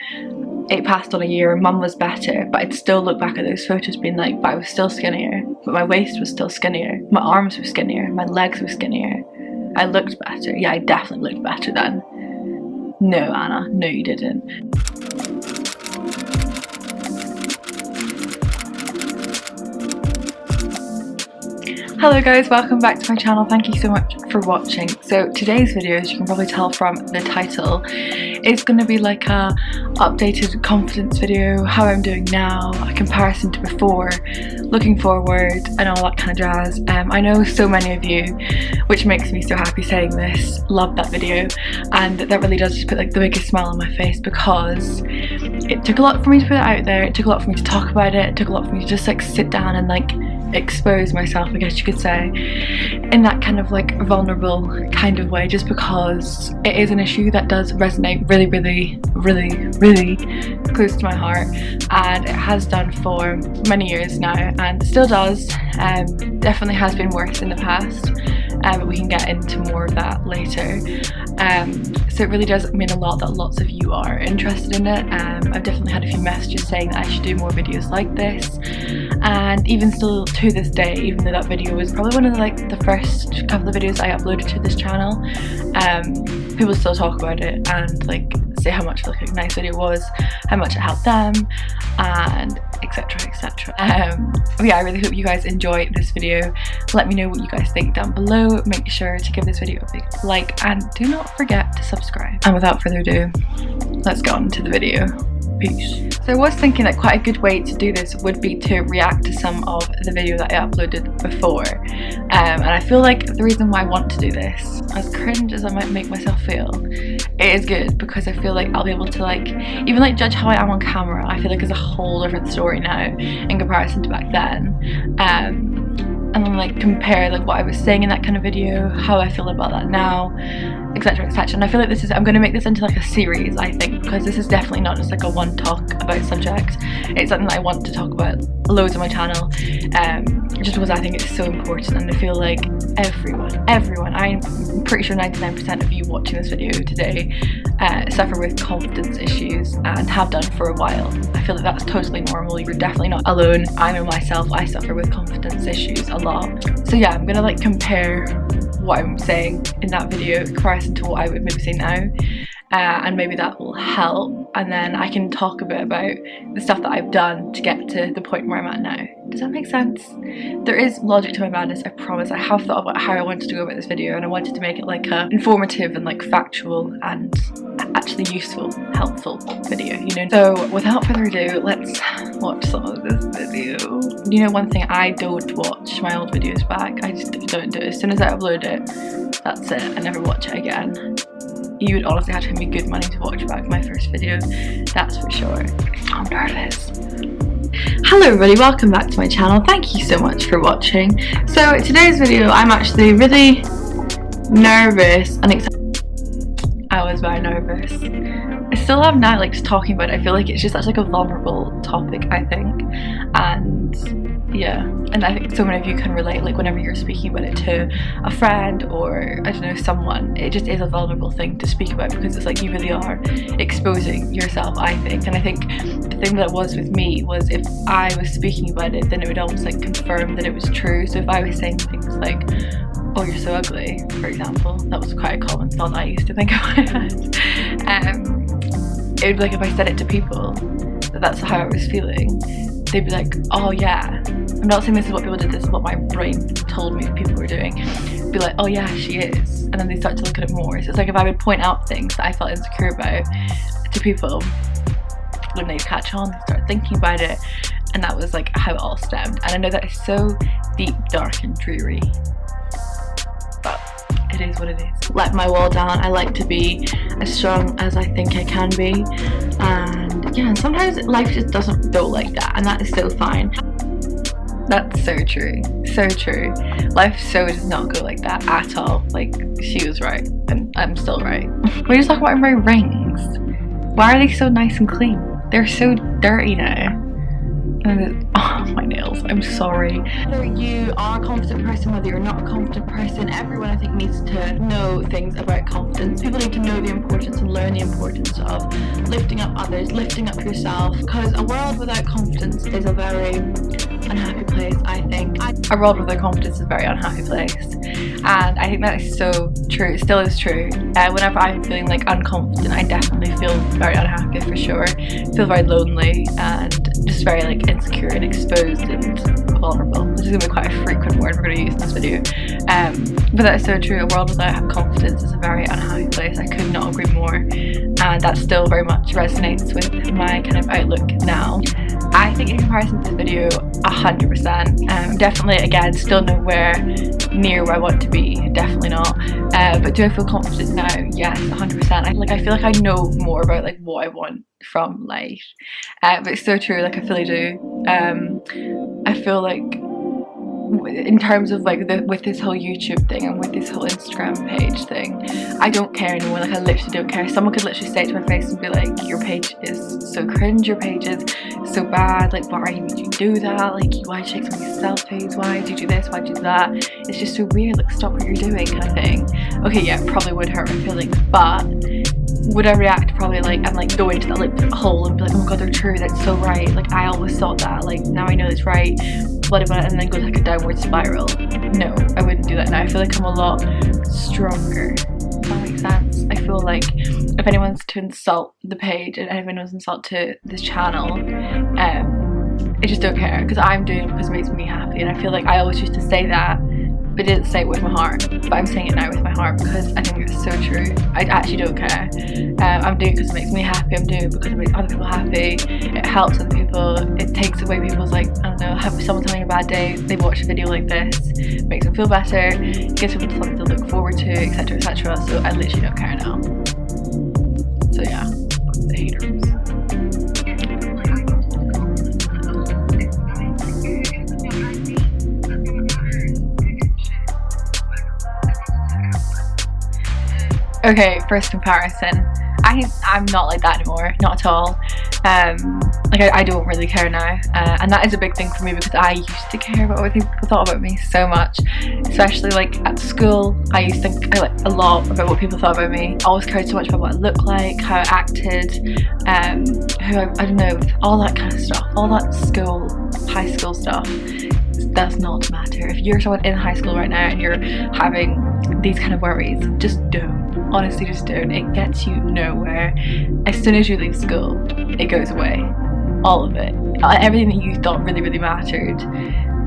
it passed on a year and mum was better, but I'd still look back at those photos being like, but I was still skinnier, but my waist was still skinnier, my arms were skinnier, my legs were skinnier. I looked better. Yeah, I definitely looked better then. No, Anna, no you didn't. Hello guys, welcome back to my channel. Thank you so much for watching. So today's video, as you can probably tell from the title, is going to be like a updated confidence video, how I'm doing now, a comparison to before, looking forward and all that kind of jazz. I know so many of you, which makes me so happy saying this, loved that video, and that really does just put like the biggest smile on my face, because it took a lot for me to put it out there, it took a lot for me to talk about it took a lot for me to just like sit down and like expose myself, I guess you could say, in that kind of like vulnerable kind of way, just because it is an issue that does resonate really close to my heart, and it has done for many years now and still does. Definitely has been worse in the past, but we can get into more of that later. So it really does mean a lot that lots of you are interested in it. I've definitely had a few messages saying that I should do more videos like this, and even still to this day, even though that video was probably one of the first couple of videos I uploaded to this channel, people still talk about it and like say how much like a nice video it was, how much it helped them, and etc. Yeah, I really hope you guys enjoy this video. Let me know what you guys think down below. Make sure to give this video a big like, and do not forget to subscribe. And without further ado, let's get on to the video. Peace. So I was thinking that quite a good way to do this would be to react to some of the video that I uploaded before, and I feel like the reason why I want to do this, as cringe as I might make myself feel, it is good because I feel like I'll be able to like even like judge how I am on camera. I feel like it's a whole different story now in comparison to back then, and then like compare like what I was saying in that kind of video, how I feel about that now, etc. And I feel like I'm going to make this into like a series, I think, because this is definitely not just like a one talk about subject. It's something that I want to talk about loads on my channel, just because I think it's so important, and I feel like everyone, I'm pretty sure 99% of you watching this video today suffer with confidence issues and have done for a while. I feel like that's totally normal. You're definitely not alone. I know myself, I suffer with confidence issues a lot. So yeah, I'm gonna like compare what I'm saying in that video in comparison to what I would maybe say now, and maybe that will help, and then I can talk a bit about the stuff that I've done to get to the point where I'm at now. Does that make sense? There is logic to my madness, I promise. I have thought about how I wanted to go about this video, and I wanted to make it like a informative and like factual and actually useful, helpful video, you know? So without further ado, let's watch some of this video. You know, one thing, I don't watch my old videos back. I just don't do it. As soon as I upload it, that's it. I never watch it again. You would honestly have to pay me good money to watch back my first video, that's for sure. I'm nervous. Hello everybody, welcome back to my channel. Thank you so much for watching. So today's video, I'm actually really nervous and excited. I was very nervous. I still am now, like just talking about it. I feel like it's just such like a vulnerable topic, I think, and yeah, and I think so many of you can relate, like whenever you're speaking about it to a friend or I don't know, someone, it just is a vulnerable thing to speak about, because it's like you really are exposing yourself, I think. And I think the thing that was with me was, if I was speaking about it, then it would almost like confirm that it was true. So if I was saying things like, oh you're so ugly, for example, that was quite a common thought I used to think of my head, it would be like, if I said it to people that that's how I was feeling, they'd be like, oh yeah, I'm not saying this is what people did, this is what my brain told me people were doing, be like, oh yeah, she is, and then they start to look at it more. So it's like, if I would point out things that I felt insecure about to people, then they'd catch on, they'd start thinking about it, and that was like how it all stemmed. And I know that is so deep, dark and dreary, but it is what it is. Let my wall down. I like to be as strong as I think I can be, and yeah, sometimes life just doesn't go like that, and that is so fine. That's so true, so true. Life so does not go like that at all. Like, she was right, and I'm still right. We just talk about my rings. Why are they so nice and clean? They're so dirty now. And oh, my nails. nails. I'm sorry. Whether you are a confident person, whether you're not a confident person, everyone I think needs to know things about confidence. People need to know the importance and learn the importance of lifting up others, lifting up yourself, because a world without confidence is a very unhappy place, I think. A world without confidence is a very unhappy place, and I think that is so true. It still is true. Whenever I'm feeling like unconfident, I definitely feel very unhappy for sure. Feel very lonely and just very like insecure and exposed and vulnerable. This is going to be quite a frequent word we're going to use in this video. But that is so true. A world without confidence is a very unhappy place. I could not agree more, and that still very much resonates with my kind of outlook now. I think in comparison to this video, 100%. Definitely, again, still nowhere near where I want to be. Definitely not. But do I feel confident now? Yes, 100%. I feel like I know more about like what I want from life. But it's so true. Like I feel I do. I feel like in terms of like with this whole YouTube thing and with this whole Instagram page thing, I don't care anymore. Like I literally don't care. Someone could literally say it to my face and be like, your page is so cringe, your page is so bad, like why would you do that, like why do you take so many selfies, why do you do this, why do you do that, it's just so weird, like stop what you're doing kind of thing. Okay, yeah, it probably would hurt my feelings, but would I react probably like and like go into that like hole and be like, oh my god, they're true, that's so right, like I always thought that, like now I know it's right, whatever, and then go like a downward spiral? No, I wouldn't do that now. I feel like I'm a lot stronger. Does that make sense? I feel like if anyone's to insult the page and anyone's insult to this channel, I just don't care, because I'm doing it because it makes me happy, and I feel like I always used to say that, but I didn't say it with my heart, but I'm saying it now with my heart because I think it's so true. I actually don't care. I'm doing it because it makes me happy, I'm doing it because it makes other people happy, it helps other people, it takes away people's like, I don't know, have someone telling a bad day, they watch a video like this, makes them feel better, gives people something to look forward to, etc, etc, so I literally don't care now. So yeah, fuck the haters. Okay, first comparison. I'm not like that anymore, not at all. Like I don't really care now, and that is a big thing for me because I used to care about what people thought about me so much, especially like at school. I used to think like a lot about what people thought about me. I always cared so much about what I looked like, how I acted, who I don't know, all that kind of stuff, all that high school stuff. Does not matter. If you're someone in high school right now and you're having these kind of worries, just don't. Honestly, just don't. It gets you nowhere. As soon as you leave school, it goes away. All of it. Everything that you thought really, really mattered.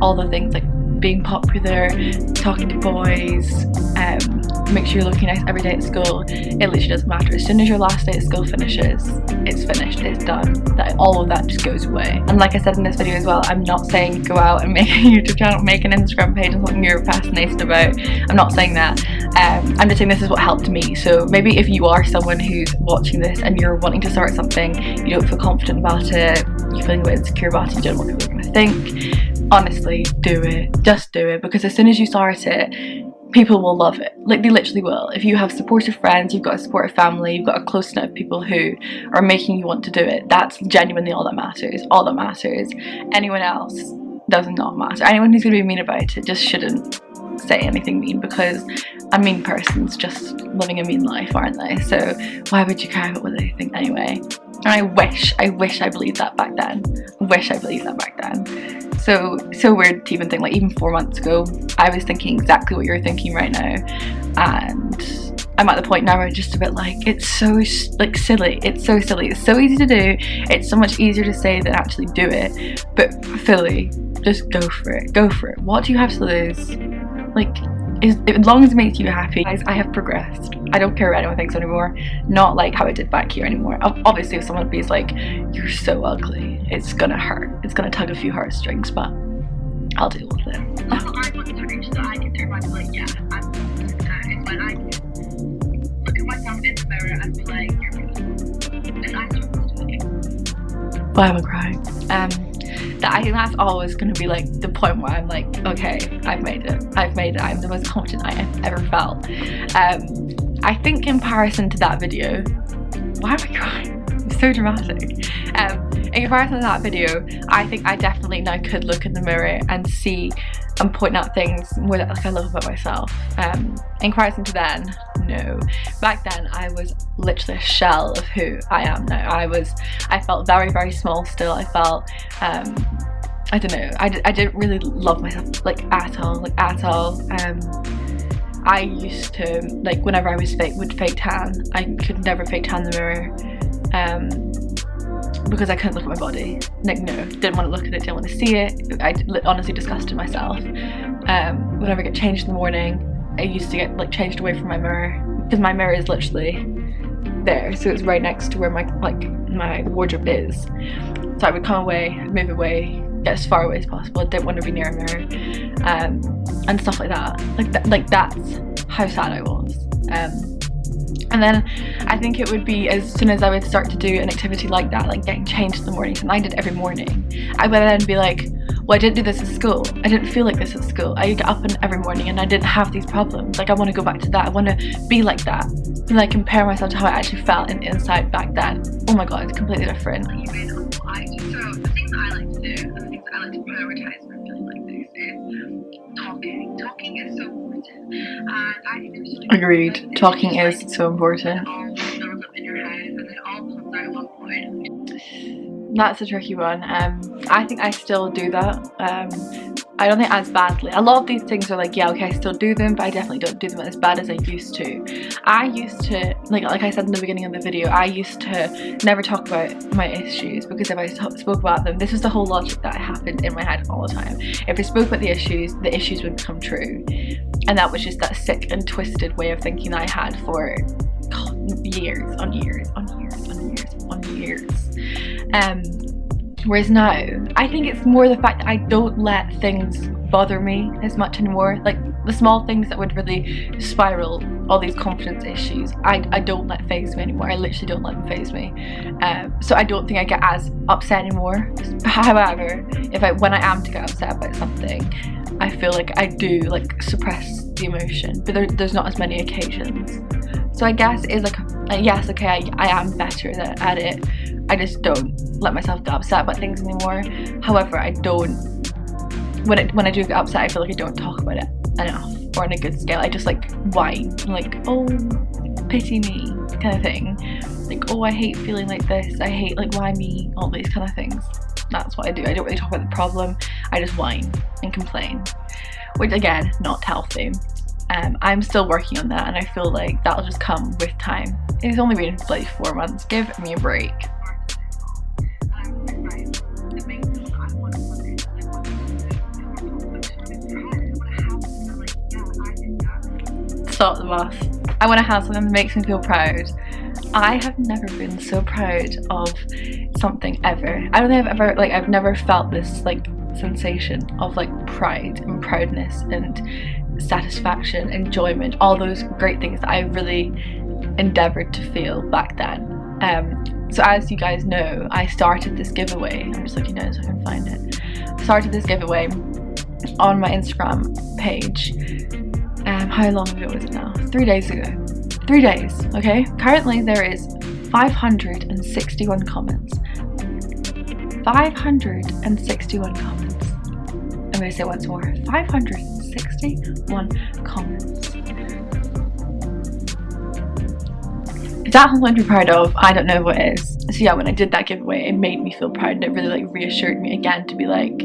All the things like being popular, talking to boys, make sure you're looking nice every day at school. It literally doesn't matter. As soon as your last day at school finishes, it's finished, it's done. All of that just goes away. And like I said in this video as well, I'm not saying go out and make a YouTube channel, make an Instagram page and something you're fascinated about. I'm not saying that. I'm just saying this is what helped me. So maybe if you are someone who's watching this and you're wanting to start something, you don't feel confident about it, you're feeling a bit insecure about it, you don't know what people are going to think, honestly, do it. Just do it, because as soon as you start it, people will love it. Like they literally will. If you have supportive friends, you've got a supportive family, you've got a close knit of people who are making you want to do it, that's genuinely all that matters. All that matters. Anyone else does not matter. Anyone who's going to be mean about it just shouldn't say anything mean, because a mean person's just living a mean life, aren't they? So why would you care about what they think anyway? And I wish I believed that back then. I wish I believed that back then. So weird to even think, like even 4 months ago, I was thinking exactly what you're thinking right now, and I'm at the point now where I'm just a bit like, it's so like silly, it's so silly, it's so easy to do, it's so much easier to say than actually do it, but fully, just go for it, what do you have to lose? Like, as long as it makes you happy. Guys, I have progressed. I don't care what anyone thinks anymore. Not like how I did back here anymore. Obviously, if someone is like, you're so ugly, it's gonna hurt. It's gonna tug a few heartstrings, but I'll deal with it. I want to reach that I can turn around and be like, yeah, I'm it's when I can look at myself in the mirror and be like, you're beautiful. And I choose to do it. Why am I crying? I think that's always going to be like the point where I'm like, okay, I've made it, I'm the most confident I have ever felt. I think in comparison to that video, why am I crying? I'm so dramatic. In comparison to that video, I think I definitely now could look in the mirror and see and point out things more that like I love about myself. In comparison to then, no. Back then I was literally a shell of who I am now. I felt very, very small still. I felt I don't know, I didn't really love myself like at all. I used to, like, whenever I would fake tan, I could never fake tan in the mirror because I couldn't look at my body. Like, no, didn't want to look at it, didn't want to see it. I honestly disgusted myself. Whenever I get changed in the morning, I used to get like changed away from my mirror because my mirror is literally there, so it's right next to where my wardrobe is. So I would come away, move away, get as far away as possible. I didn't want to be near a mirror, and stuff like that. Like that's how sad I was. And then I think it would be as soon as I would start to do an activity like that, like getting changed in the morning, and I did every morning, I would then be like, well, I didn't do this at school. I didn't feel like this at school. I get up every morning and I didn't have these problems. Like, I want to go back to that. I want to be like that. And like compare myself to how I actually felt inside back then. Oh my god, it's completely different. So the things I like to do, and the things that I like to prioritize when feeling like this is talking. Talking is so important. And I think there's so Agreed. Talking is so important. It all builds up in your head and it all comes out at one point. That's a tricky one. I think I still do that. I don't think as badly. A lot of these things are like, yeah, okay, I still do them, but I definitely don't do them as bad as I used to. I used to, like I said in the beginning of the video, I used to never talk about my issues, because if I spoke about them, this is the whole logic that happened in my head all the time. If I spoke about the issues would become true. And that was just that sick and twisted way of thinking that I had for years on years on years on years on years. Whereas now, I think it's more the fact that I don't let things bother me as much anymore. Like the small things that would really spiral all these confidence issues, I don't let faze me anymore. I literally don't let them faze me. So I don't think I get as upset anymore. However, when I am to get upset about something, I feel like I do like suppress the emotion, but there's not as many occasions. So I guess it is like yes, okay, I am better at it. I just don't let myself get upset about things anymore. However, I don't, when I do get upset, I feel like I don't talk about it enough or on a good scale. I just like whine, like, oh, pity me kind of thing. Like, oh, I hate feeling like this. I hate, like, why me? All these kind of things. That's what I do. I don't really talk about the problem. I just whine and complain, which again, not healthy. I'm still working on that, and I feel like that'll just come with time. It's only been like 4 months. Give me a break. Stop the bus. I want to have something that makes me feel proud. I have never been so proud of something ever. I don't think I've never felt this like sensation of like pride and proudness and satisfaction, enjoyment, all those great things that I really endeavoured to feel back then. So as you guys know, I started this giveaway. I'm just looking down so I can find it. I started this giveaway on my Instagram page. How long ago was it now? 3 days ago. 3 days, okay? Currently there is 561 comments. 561 comments. I'm going to say it once more. 561 comments. Is that something to be proud of? I don't know what it is. So yeah, when I did that giveaway, it made me feel proud, and it really like reassured me again to be like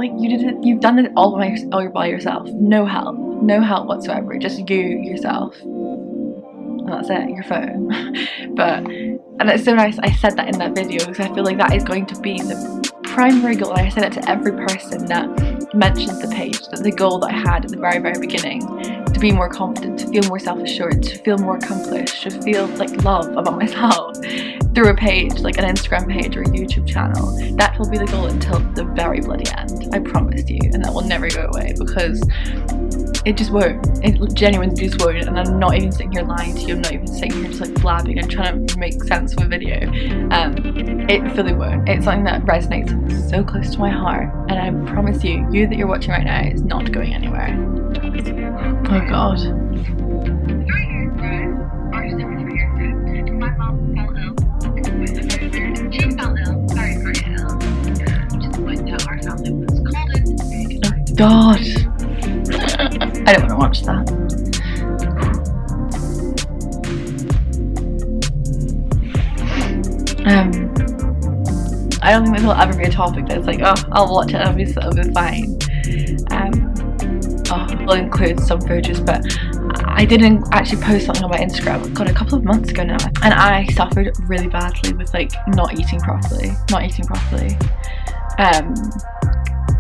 you did it, you've done it all by yourself. No help whatsoever. Just you, yourself. And that's it, your phone. And it's so nice I said that in that video, because I feel like that is going to be the primary goal. And I said it to every person that mentioned the page, that the goal that I had at the very, very beginning, to be more confident, to feel more self-assured, to feel more accomplished, to feel like love about myself through a page, like an Instagram page or a YouTube channel. That will be the goal until the very bloody end. I promise you. And that will never go away, because it just won't. It genuinely just won't. And I'm not even sitting here lying to you. I'm not even sitting here just like blabbing and trying to make sense of a video. It really won't. It's something that resonates so close to my heart, and I promise you that you're watching right now is not going anywhere. Oh god. My mom fell ill. God. I don't want to watch that. I don't think this will ever be a topic that's like, oh, I'll watch it and it'll be fine. I'll include some photos, but I didn't actually post something on my Instagram, God, a couple of months ago now, and I suffered really badly with like not eating properly.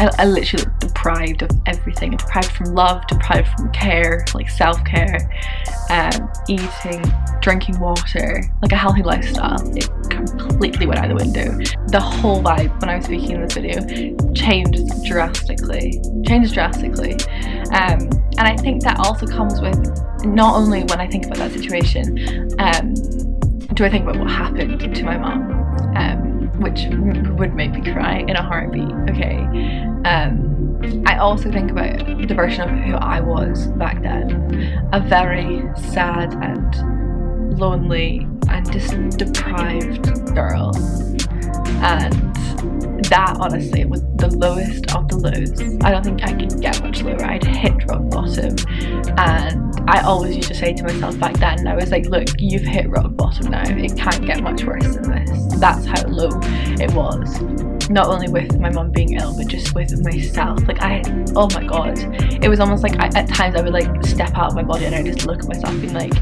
I literally looked deprived of everything, deprived from love, deprived from care, like self-care, eating, drinking water, like a healthy lifestyle. It completely went out the window. The whole vibe when I was speaking in this video changed drastically. And I think that also comes with, not only when I think about that situation, do I think about what happened to my mum, which would make me cry in a heartbeat, okay? I also think about the version of who I was back then, a very sad and lonely and just deprived girl, and that honestly was the lowest of the lows. I don't think I could get much lower. I'd hit rock bottom, and I always used to say to myself back then, I was like, look, you've hit rock bottom now, it can't get much worse than this. That's how low it was, not only with my mum being ill, but just with myself. Like oh my god, it was almost like at times I would like step out of my body and I just look at myself being like,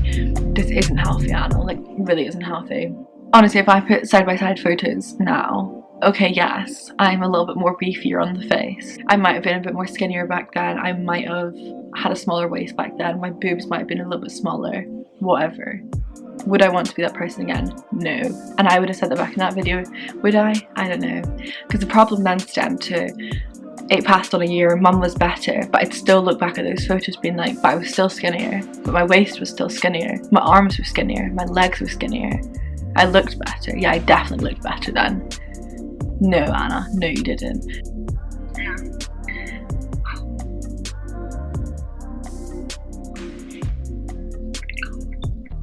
this isn't healthy, Anna, like really isn't healthy. Honestly, if I put side by side photos now, okay, yes, I'm a little bit more beefier on the face. I might have been a bit more skinnier back then. I might have had a smaller waist back then. My boobs might have been a little bit smaller. Whatever. Would I want to be that person again? No. And I would have said that back in that video. Would I? I don't know. Because the problem then stemmed to, it passed on a year and mum was better, but I'd still look back at those photos being like, but I was still skinnier. But my waist was still skinnier. My arms were skinnier. My legs were skinnier. I looked better. Yeah, I definitely looked better then. No, Anna, no you didn't. Yeah.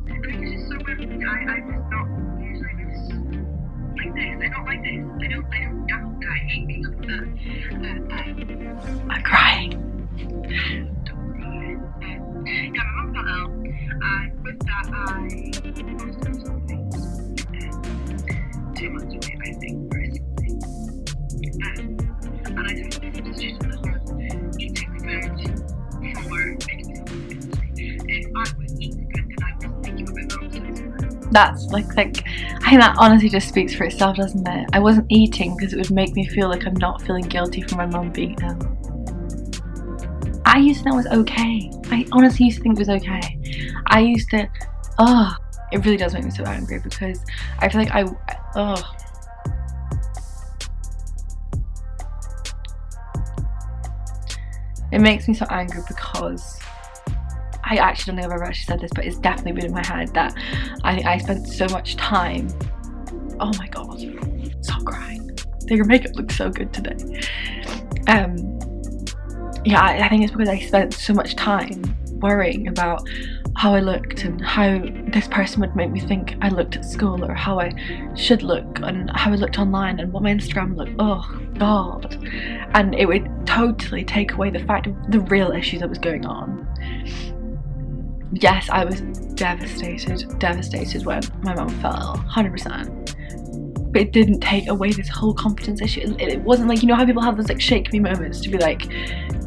I mean, it's just so weird. I'm just not usually this like this. I don't like this. I don't doubt that. I hate being upset. I'm crying. Don't cry. Yeah, my mum got ill, and with that I lost something. Too much weight, I think, personally. And I took the decision that was eating food for making myself fit. If I was eating good, then I was thinking about nonsense. That's like I think that honestly just speaks for itself, doesn't it? I wasn't eating because it would make me feel like I'm not feeling guilty for my mum being ill. I used to think it was okay. I honestly used to think it was okay. I used to, it really does make me so angry because I feel like it makes me so angry because I actually don't think I've ever actually said this, but it's definitely been in my head that I spent so much time, oh my god, stop crying, your makeup looks so good today. Yeah, I think it's because I spent so much time worrying about how I looked and how this person would make me think I looked at school, or how I should look and how I looked online and what my Instagram looked. Oh god. And it would totally take away the fact of the real issues that was going on. Yes, I was devastated when my mum fell ill, 100%. But it didn't take away this whole confidence issue. It wasn't like, you know how people have those like shake me moments to be like,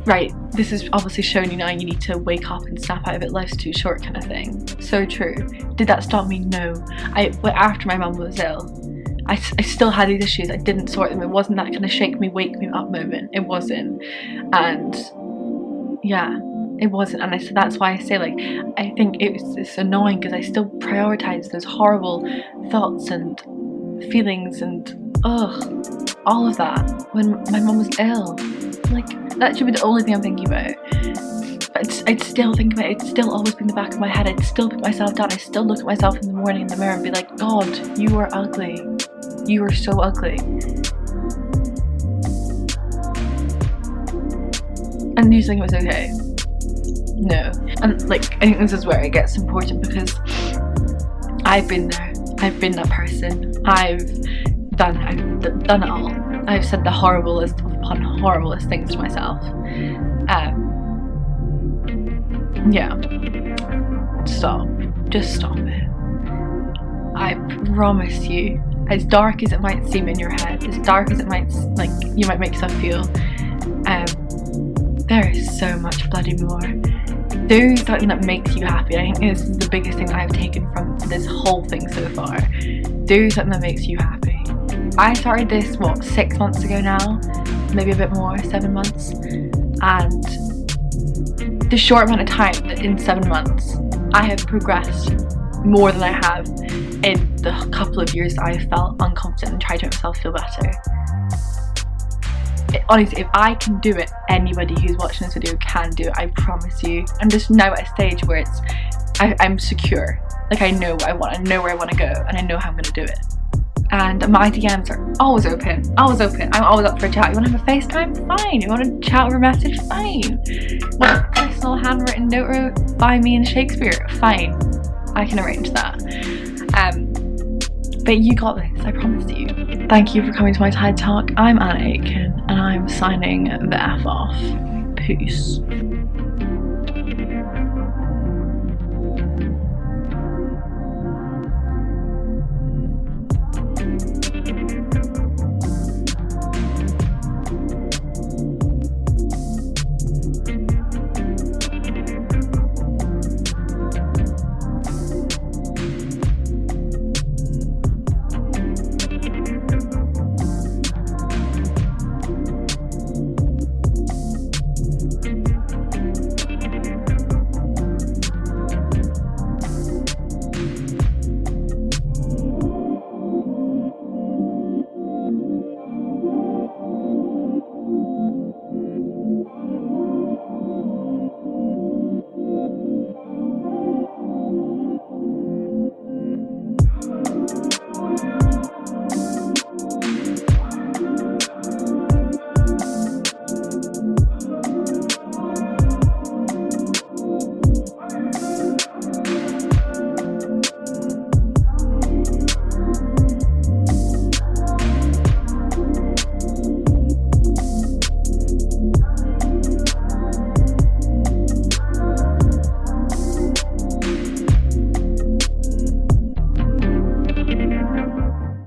right, this is obviously shown you now, you need to wake up and snap out of it, life's too short kind of thing. So true. Did that stop me? No. After my mum was ill, I still had these issues, I didn't sort them. It wasn't that kind of shake me, wake me up moment. It wasn't. And yeah, it wasn't. And so that's why I say, like, I think it's annoying because I still prioritize those horrible thoughts and feelings and all of that when my mum was ill. Like, that should be the only thing I'm thinking about. I'd still think about it. It's still always been in the back of my head. I'd still put myself down. I still look at myself in the morning in the mirror and be like, God, you are ugly. You are so ugly. And you think it was okay? No. And like, I think this is where it gets important because I've been there. I've been that person. I've done it all. I've said the horriblest upon horriblest things to myself. Yeah. Stop. Just stop it. I promise you, as dark as it might seem in your head, as dark as it might, like, you might make yourself feel, there is so much bloody more. Do something that makes you happy. I think this is the biggest thing that I've taken from this whole thing so far. Do something that makes you happy. I started this, what, 6 months ago now? Maybe a bit more, 7 months. And the short amount of time that in 7 months, I have progressed more than I have in the couple of years that I have felt unconfident and tried to make myself feel better. Honestly, if I can do it, anybody who's watching this video can do it, I promise you. I'm just now at a stage where it's, I'm secure. Like, I know what I want, I know where I want to go, and I know how I'm going to do it. And my DMs are always open, always open. I'm always up for a chat. You want to have a FaceTime? Fine. You want to chat over a message? Fine. Want a personal handwritten note wrote by me and Shakespeare? Fine. I can arrange that. But you got this, I promise you. Thank you for coming to my TED Talk. I'm Anna-Louise and I'm signing the F off. Peace.